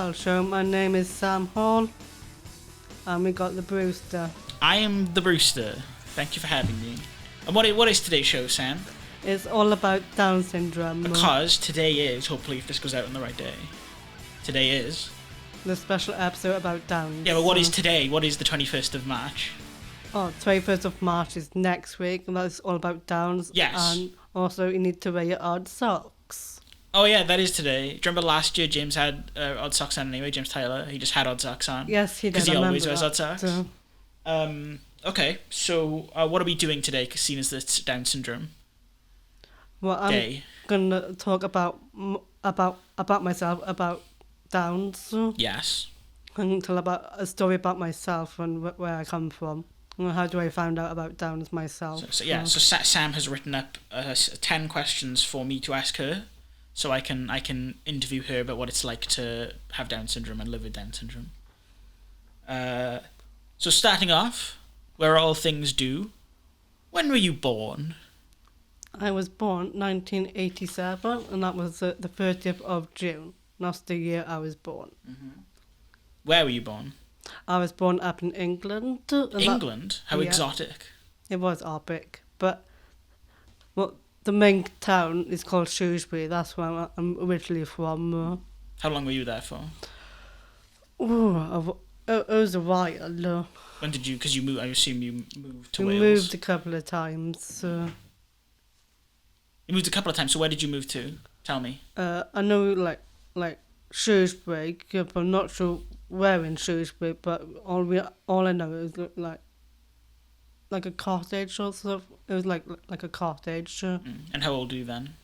WWL show. My name is Sam Hall, and we got the Brewster. I am the Brewster. Thank you for having me. And what is today's show, Sam? It's all about Down syndrome. Because today is, hopefully if this goes out on the right day, today is... the special episode about Downs. Yeah, but what is today? What is the 21st of March? Oh, 21st of March is next week, and that's all about Downs. Yes. And also, you need to wear your odd socks. Oh yeah, that is today. Do you remember last year James had odd socks on anyway, James Tyler? He just had odd socks on. Yes, he did. Because he always wears odd that, socks. Okay, so what are we doing today, seeing as it's Down syndrome well, I'm day? going to talk about myself, about Downs. Yes. And tell about a story about myself and where I come from. And how do I find out about Downs myself? So Sam has written up 10 questions for me to ask her, so I can interview her about what it's like to have Down syndrome and live with Down syndrome. So starting off, where all things do, when were you born? I was born 1987, and that was the 30th of June. That's the year I was born. Mm-hmm. Where were you born? I was born up in England. England? How exotic. It was epic, but the main town is called Shrewsbury. That's where I'm originally from. How long were you there for? It was a while. When did you? Because you moved. I assume you moved to We Wales. moved a couple of times. You moved a couple of times. So where did you move to? Tell me. I know like Shrewsbury, but I'm not sure where in Shrewsbury. But all I know is like a cottage or stuff. It was like a cottage. And how old are you then?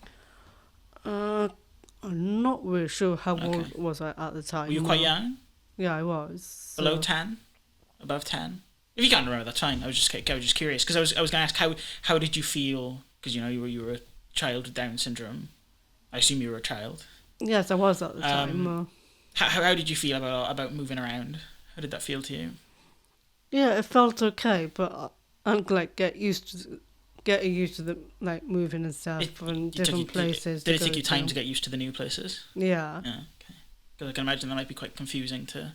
I'm not really sure how old was I at the time. Were you quite young? Yeah, I was. Below 10? Above 10? If you can't remember, that's fine. I was just curious because I was going to ask how did you feel, because you were a child with Down syndrome. I assume you were a child. Yes, I was at the time. How did you feel about moving around? How did that feel to you? Yeah, it felt okay, but I'm get used to the moving and stuff and different places. Did it take you time to get used to the new places? Yeah. Yeah. Okay. Because I can imagine that might be quite confusing to.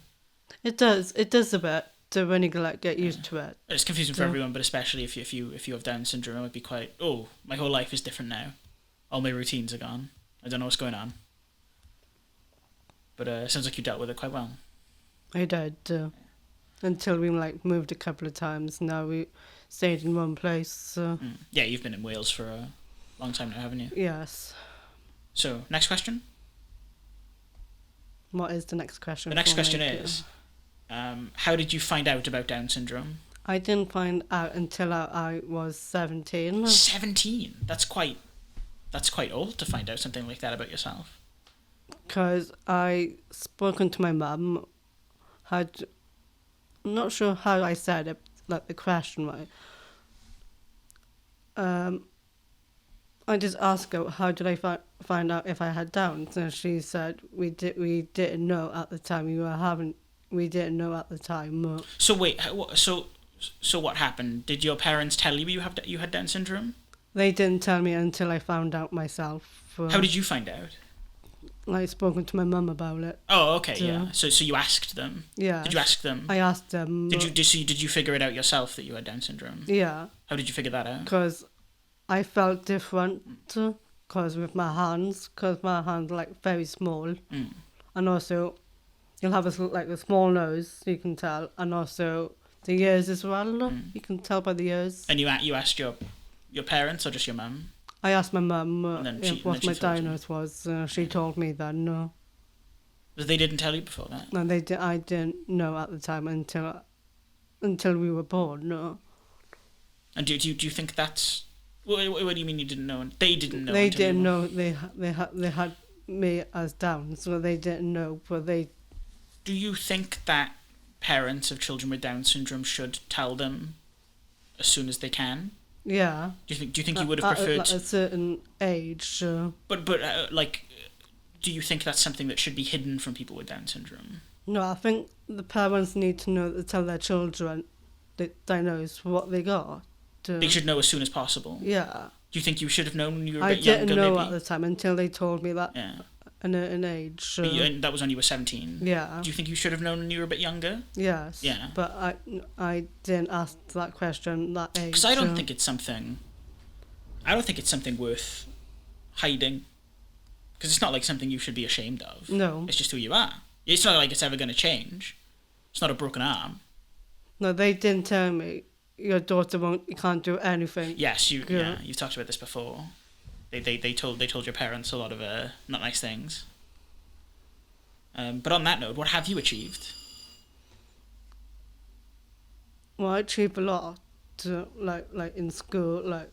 It does a bit to when you get used to it. It's confusing for everyone, but especially if you have Down syndrome, it might be quite. Oh, my whole life is different now. All my routines are gone. I don't know what's going on. But it sounds like you dealt with it quite well. I did. Until we moved a couple of times. Now we stayed in one place. Yeah, you've been in Wales for a long time now, haven't you? Yes. So, next question? What is the next question? The next question is, how did you find out about Down syndrome? I didn't find out until I was 17. 17? That's quite old to find out something like that about yourself. Because I spoken to my mum. I'm not sure how I said it, the question right. I just asked her, how did I find out if I had Downs? And she said, we didn't know at the time. We didn't know at the time. So wait, so what happened? Did your parents tell you you had Down syndrome? They didn't tell me until I found out myself. How did you find out? I spoken to my mum about it. Oh, okay, yeah. So you asked them? Yeah. Did you ask them? I asked them. Did you figure it out yourself that you had Down syndrome? Yeah. How did you figure that out? Because I felt different. Because my hands very small, and also you'll have a small nose, you can tell, and also the ears as well. You can tell by the ears. And you asked your parents or just your mum? I asked my mum what my diagnosis was. She told me then. But they didn't tell you before that? No, I didn't know at the time until we were born. No. And do you think that's... What do you mean you didn't know? They didn't know. They didn't know they had me as Down, so they didn't know. But they. Do you think that parents of children with Down syndrome should tell them as soon as they can? Yeah. Do you think you would have preferred at a certain age? But do you think that's something that should be hidden from people with Down syndrome? No, I think the parents need to tell their children that they know what they got. They should know as soon as possible. Yeah. Do you think you should have known when you were a bit younger? I didn't know at the time until they told me that. Yeah. an age. And that was when you were 17. Yeah. Do you think you should have known when you were a bit younger? Yes. Yeah. But I didn't ask that question that age. Because I don't think it's something worth hiding. Because it's not like something you should be ashamed of. No. It's just who you are. It's not like it's ever going to change. It's not a broken arm. No, they didn't tell me your daughter you can't do anything. Yes, you've talked about this before. They told your parents a lot of not nice things. But on that note, what have you achieved? Well, I achieved a lot, like in school, like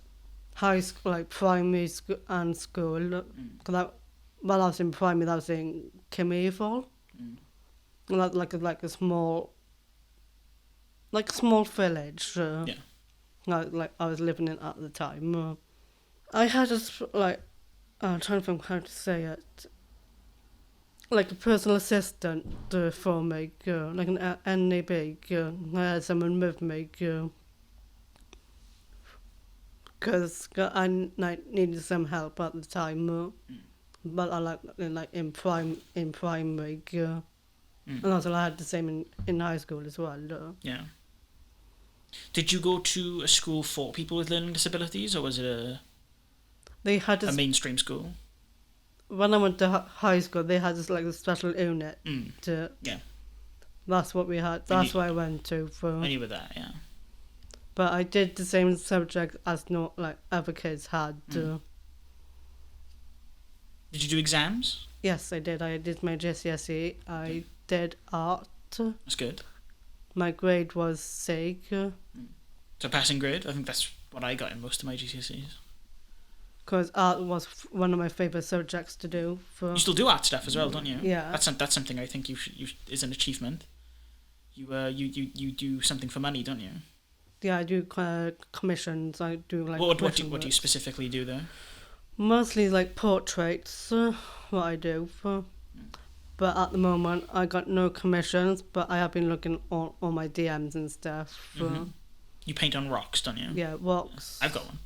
high school, like primary school and school. Because while I was in primary, I was in Kimmerford. Like a small village. Yeah. Like I was living in at the time. I had I'm trying to think how to say it. Like a personal assistant for me, like an NAB. I had someone with me, because I needed some help at the time. But I like in primary. And also I had the same in high school as well. Yeah. Did you go to a school for people with learning disabilities, or was it They had a mainstream school? When I went to high school, they had this like a special unit. Yeah. That's what we had. That's what I went to for. I knew with that, yeah. But I did the same subject as not like other kids had. Did you do exams? Yes, I did. I did my GCSE. I did art. That's good. My grade was C. So passing grade? I think that's what I got in most of my GCSEs. Because art was one of my favourite subjects to do. You still do art stuff as well, don't you? Yeah. That's something I think you is an achievement. You do something for money, don't you? Yeah, I do commissions. I do like. What do you specifically do there? Mostly like portraits. What I do. But at the moment, I got no commissions. But I have been looking on my DMs and stuff. You paint on rocks, don't you? Yeah, rocks. I've got one.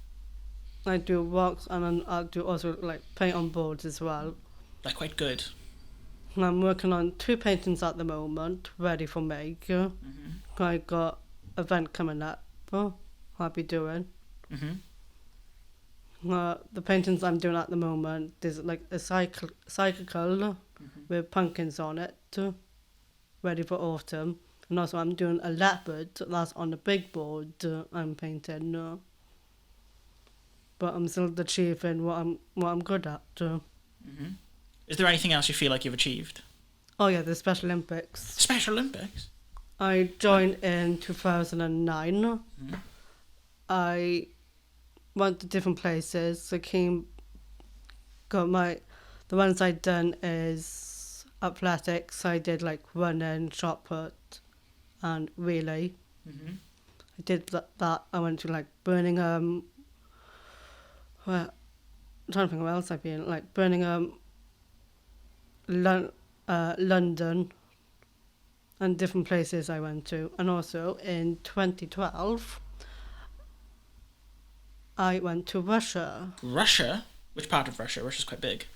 I do rocks, and then I do also like paint on boards as well. They're quite good. And I'm working on 2 paintings at the moment, ready for make. I got an event coming up. I'll be doing. The paintings I'm doing at the moment, there's like a cycle with pumpkins on it, ready for autumn. And also I'm doing a leopard that's on the big board I'm painting. But I'm still achieving what I'm good at. Is there anything else you feel like you've achieved? Oh yeah, the Special Olympics. Special Olympics? I joined in 2009. I went to different places. The ones I'd done is athletics. I did like running, shot put, and relay. I did that. I went to like Birmingham. Well, I'm trying to think where else I've been. Like Birmingham, London, and different places I went to. And also in 2012, I went to Russia. Russia? Which part of Russia? Russia's quite big.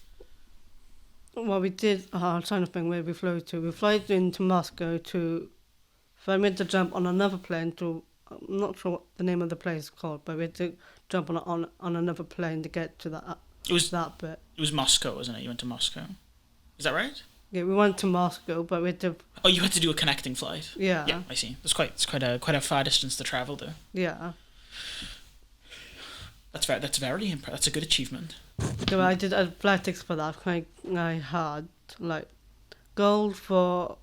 Well, we did. I'm trying to think where we flew to. We flew into Moscow to. So I made the jump on another plane to. I'm not sure what the name of the place is called, but we had to jump on another plane to get to that bit. It was Moscow, wasn't it? You went to Moscow. Is that right? Yeah, we went to Moscow, but we had to. Oh, you had to do a connecting flight. Yeah. Yeah, I see. It's quite a far distance to travel though. Yeah. That's very impressive. That's a good achievement. So I did athletics for that. I had like gold for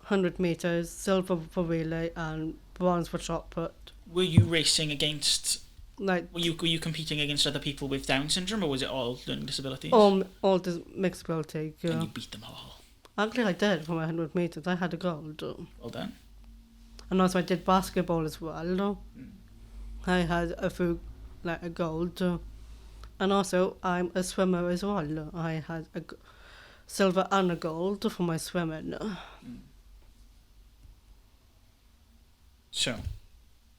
100 meters, silver for relay, and bronze for shot put. Were you racing against? Like were you competing against other people with Down syndrome, or was it all learning disabilities? All the mixed ability. And you beat them all. Actually, I did for my 100 meters. I had a gold. Well done. And also, I did basketball as well. I had a gold. And also, I'm a swimmer as well. I had a silver and a gold for my swimming. So,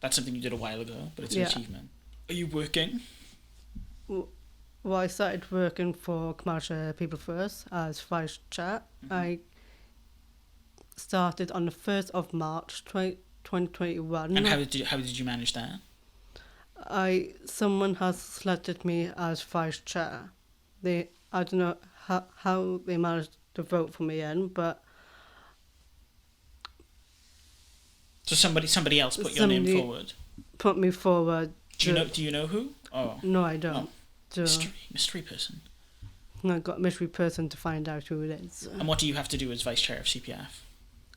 that's something you did a while ago, but it's an achievement. Are you working? Well, I started working for Commercial People First as vice chair. I started on the 1st of March 2021. And how did you manage that? Someone has selected me as vice chair. I don't know how they managed to vote for me in, but So somebody else put your name forward. put me forward. Do you know who? Oh, No, I don't. mystery person. I got a mystery person to find out who it is. And what do you have to do as vice chair of CPF?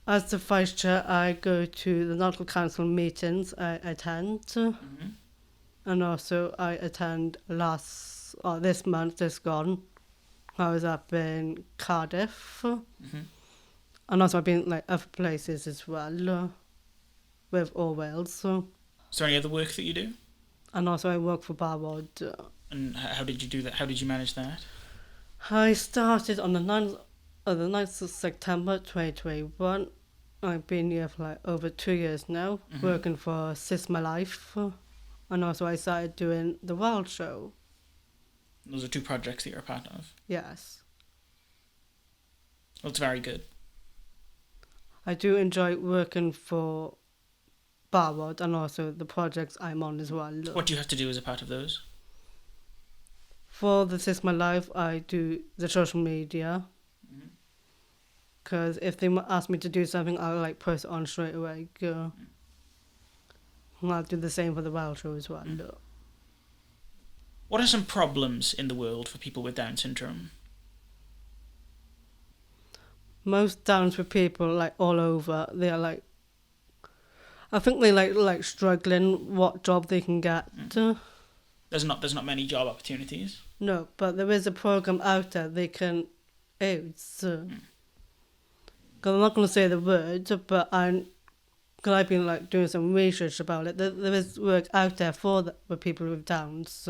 As the vice chair, I go to the local council meetings. I attend, and also I attend this month, just gone. I was up in Cardiff, and also I've been like other places as well, with all Wales. Is there any other work that you do? And also I work for Barwod. And how did you do that? How did you manage that? I started on the 9th of September 2021. I've been here for like over 2 years now, working for Assist My Life. And also I started doing the World Show. Those are two projects that you're a part of. Yes. Well, it's very good. I do enjoy working for Barwod and also the projects I'm on as well. What do you have to do as a part of those? For the Assist My Life, I do the social media. Because if they ask me to do something, I'll like post it on straight away. And I'll do the same for the World Show as well. What are some problems in the world for people with Down syndrome? Most Downs for people like all over, they're like, I think they like struggling what job they can get. There's not many job opportunities. No, but there is a program out there they can use. Cause I'm not going to say the word, but cause I've been like doing some research about it. There is work out there for people with Downs.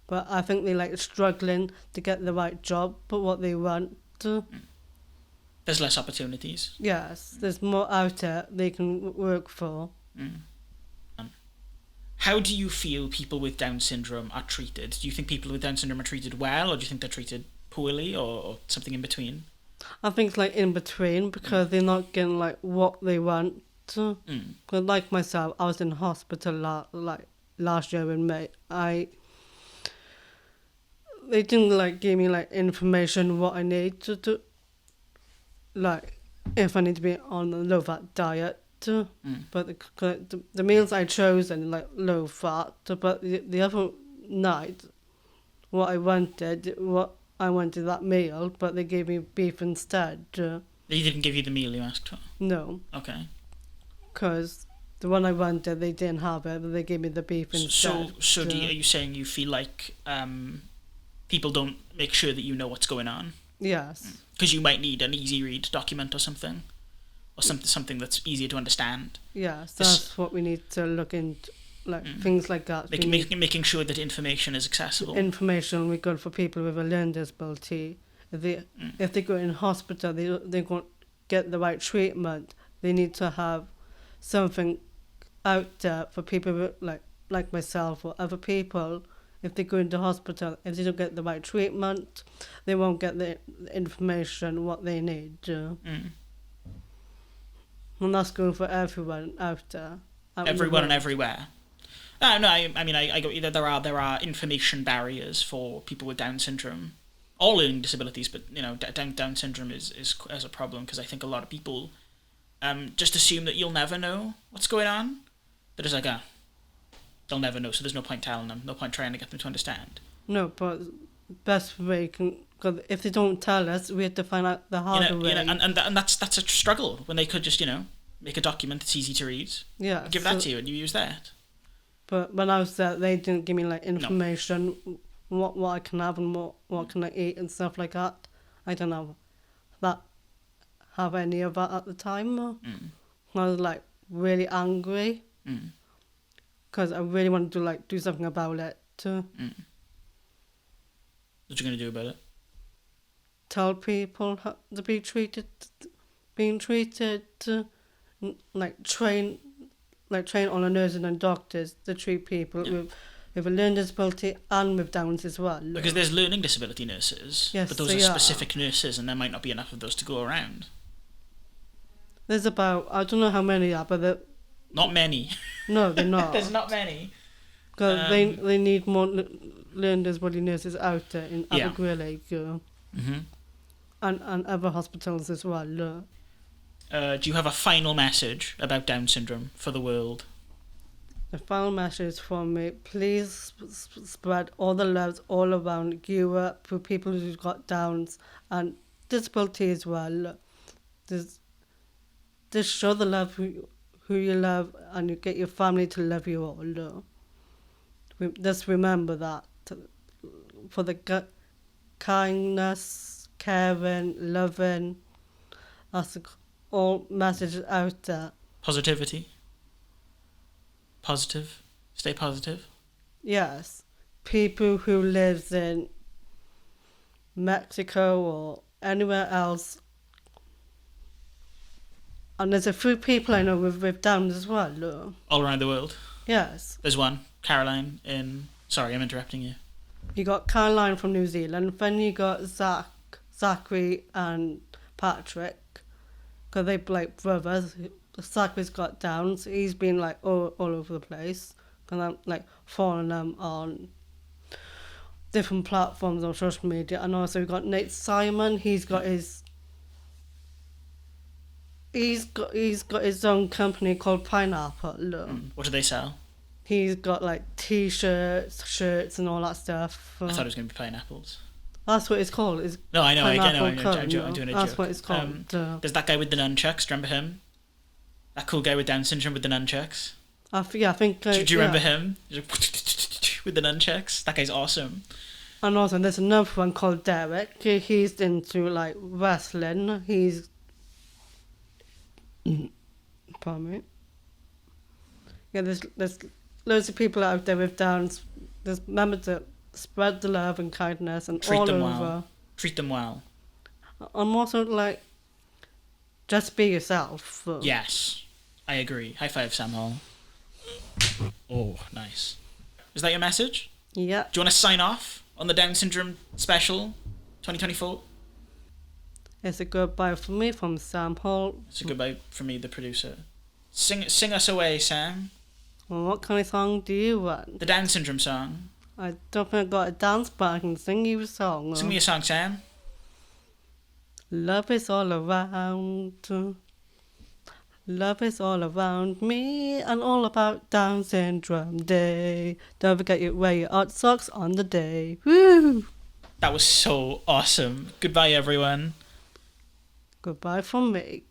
But I think they like struggling to get the right job, but what they want. There's less opportunities. Yes, there's more out there they can work for. How do you feel people with Down syndrome are treated? Do you think people with Down syndrome are treated well, or do you think they're treated poorly, or something in between? I think it's like in between because they're not getting like what they want. Cause like myself, I was in hospital last year in May. They didn't like give me like information what I need to do. Like if I need to be on a low fat diet. But the meals I chose and like low fat. But the other night, what I wanted that meal, but they gave me beef instead. They didn't give you the meal you asked for? No. Okay. Because the one I wanted, they didn't have it, but they gave me the beef instead. So are you saying you feel like people don't make sure that you know what's going on? Yes. Because you might need an easy read document or something? Or something that's easier to understand? Yes, that's what we need to look into. Like things like that. Making sure that information is accessible. Information will be good for people with a learning disability. If they go in hospital, they won't get the right treatment. They need to have something out there for people with, like myself or other people. If they go into hospital, if they don't get the right treatment, they won't get the information what they need. And that's going for everyone out there. Everyone and everywhere. No, I mean, I go either there are information barriers for people with Down syndrome, all learning disabilities, but Down syndrome is a problem because I think a lot of people just assume that you'll never know what's going on. They're just like, they'll never know, so there's no point telling them, no point trying to get them to understand. No, but best way because if they don't tell us, we have to find out the harder way. And that's a struggle when they could just make a document that's easy to read. Yeah, give that to you and you use that. But when I was there, they didn't give me like information what I can have and what can I eat and stuff like that. I don't have any of that at the time. I was like really angry because I really wanted to do something about it. What you gonna do about it? Tell people how to be treated, being treated, train all the nurses and doctors to treat people with a learning disability and with Downs as well. Because there's learning disability nurses, Yes, but those are there are. specific nurses, and there might not be enough of those to go around. There's about, I don't know how many are, but Not many. no, they're not. There's not many. Because they need more learning disability nurses out there in Yeah. WWLD Mm-hmm. and other hospitals as well. Do you have a final message about Down syndrome for the world? The final message from me, please spread all the loves all around Europe for people who've got Downs and disability as well. Just show the love who you love, and you get your family to love you all. Just remember that. For the kindness, caring, loving, that's all messages out there. Positivity. Positive. Stay positive. Yes. People who lives in Mexico or anywhere else. And there's a few people I know with Downs as well. All around the world. Yes. There's one, Caroline in... Sorry, I'm interrupting you. You got Caroline from New Zealand. Then you got Zachary and Patrick. Because they're like brothers. Zachary's got Downs. He's been like all over the place. And I'm like following them on different platforms on social media. And also we've got Nate Simon. He's got his own company called Pineapple. What do they sell? He's got like t-shirts, shirts, and all that stuff. I thought it was going to be pineapples. That's what it's called. It's No, I know. I'm Cone, doing a joke. That's what it's called. There's that guy with the nunchucks. Do you remember him? That cool guy with Down syndrome with the nunchucks. I think. Do you remember him? He's like, with the nunchucks. That guy's awesome. And also, there's another one called Derek. He's into like wrestling. Pardon me. Yeah, there's loads of people out there with Downs. Just remember to spread the love and kindness and Treat all them over. well. Treat them well. I'm also like, just be yourself. Yes, I agree. High five, Sam Hall. Oh, nice. Is that your message? Yeah. Do you want to sign off on the Down syndrome special 2024? It's a goodbye from me, from Sam Hall. It's a goodbye from me, the producer. Sing us away, Sam. Well, what kind of song do you want? The Down syndrome song. I don't think I got a dance, but I can sing you a song. Sing me a song, Sam. Love is all around. Love is all around me and all about Down Syndrome Day. Don't forget you wear your hot socks on the day. Woo! That was so awesome. Goodbye, everyone. Goodbye from me.